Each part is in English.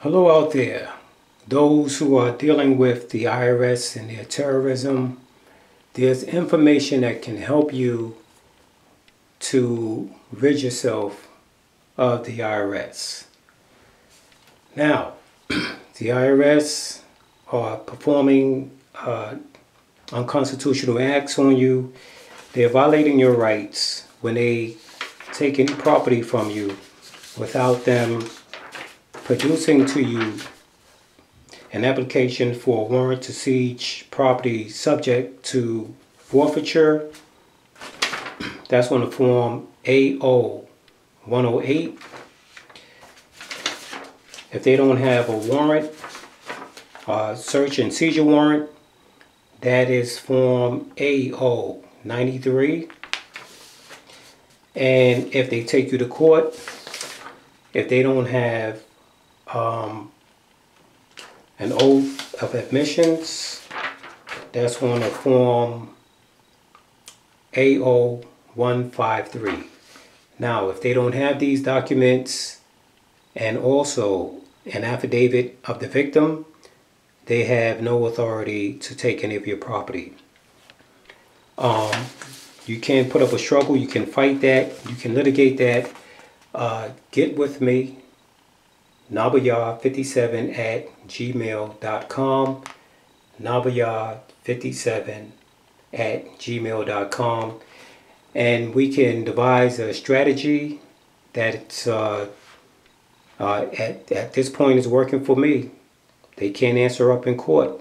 Hello out there, those who are dealing with the IRS and their terrorism. There's information that can help you to rid yourself of the IRS. Now, the IRS are performing unconstitutional acts on you. They're violating your rights when they take any property from you without them producing to you an application for a warrant to siege property subject to forfeiture. That's on the form AO 108. If they don't have a warrant, search and seizure warrant, that is form AO 93. And if they take you to court, if they don't have an oath of admissions, that's on a form AO 153. Now, if they don't have these documents and also an affidavit of the victim, they have no authority to take any of your property. You can put up a struggle, you can fight that, you can litigate that. Get with me, nabayar57@gmail.com, nabayar57@gmail.com, and we can devise a strategy that at this point is working for me. They can't answer up in court.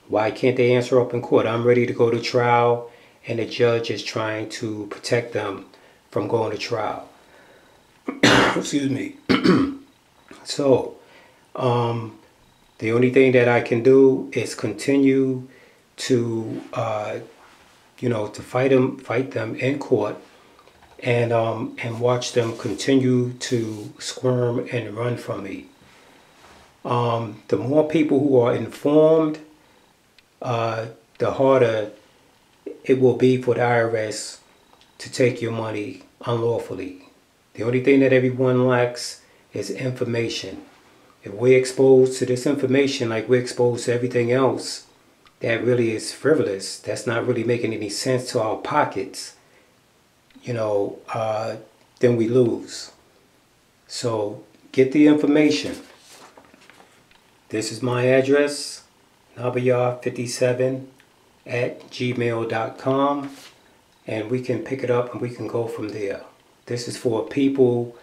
Why can't they answer up in court? I'm ready to go to trial, and the judge is trying to protect them from going to trial. Excuse me. So, the only thing that I can do is continue to, to fight them in court, and watch them continue to squirm and run from me. The more people who are informed, the harder it will be for the IRS to take your money unlawfully. The only thing that everyone lacks is information. If we're exposed to this information like we're exposed to everything else that really is frivolous, that's not really making any sense to our pockets, then we lose. So get the information. This is my address, nabayar57@gmail.com, and we can pick it up and we can go from there. This is for people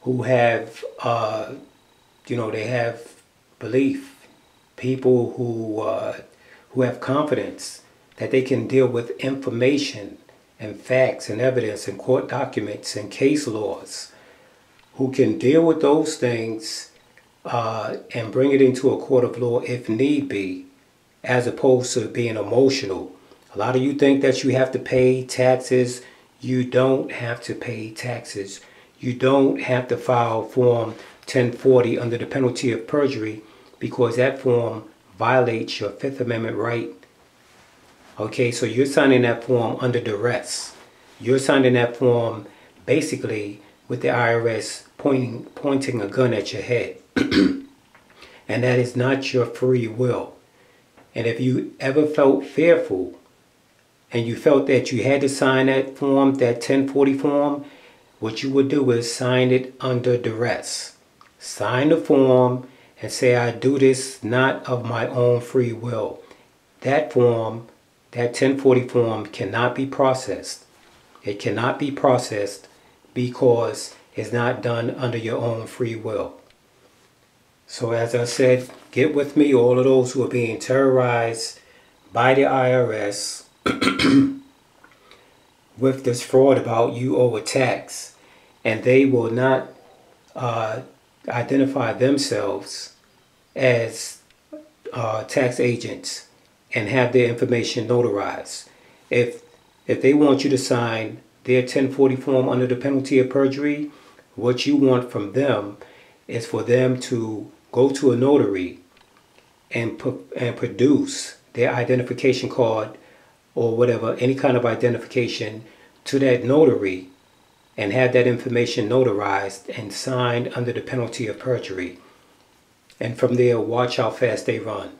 who have, they have belief. People who have confidence that they can deal with information and facts and evidence and court documents and case laws. Who can deal with those things and bring it into a court of law if need be, as opposed to being emotional. A lot of you think that you have to pay taxes. You don't have to pay taxes. You don't have to file Form 1040 under the penalty of perjury, because that form violates your Fifth Amendment right. Okay, so you're signing that form under duress. You're signing that form basically with the IRS pointing a gun at your head. And that is not your free will. And if you ever felt fearful and you felt that you had to sign that form, that 1040 form, what you would do is sign it under duress. Sign the form and say, I do this not of my own free will. That form, that 1040 form, cannot be processed. It cannot be processed because it's not done under your own free will. So as I said, get with me, all of those who are being terrorized by the IRS with this fraud about you owe a tax, and they will not identify themselves as tax agents and have their information notarized. If they want you to sign their 1040 form under the penalty of perjury, what you want from them is for them to go to a notary and produce their identification card or whatever, any kind of identification, to that notary, and have that information notarized and signed under the penalty of perjury. And from there, watch how fast they run.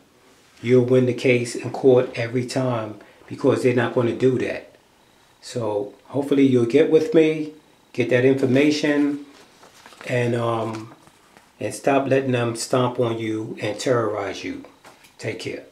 You'll win the case in court every time because they're not going to do that. So hopefully you'll get with me, get that information, and stop letting them stomp on you and terrorize you. Take care.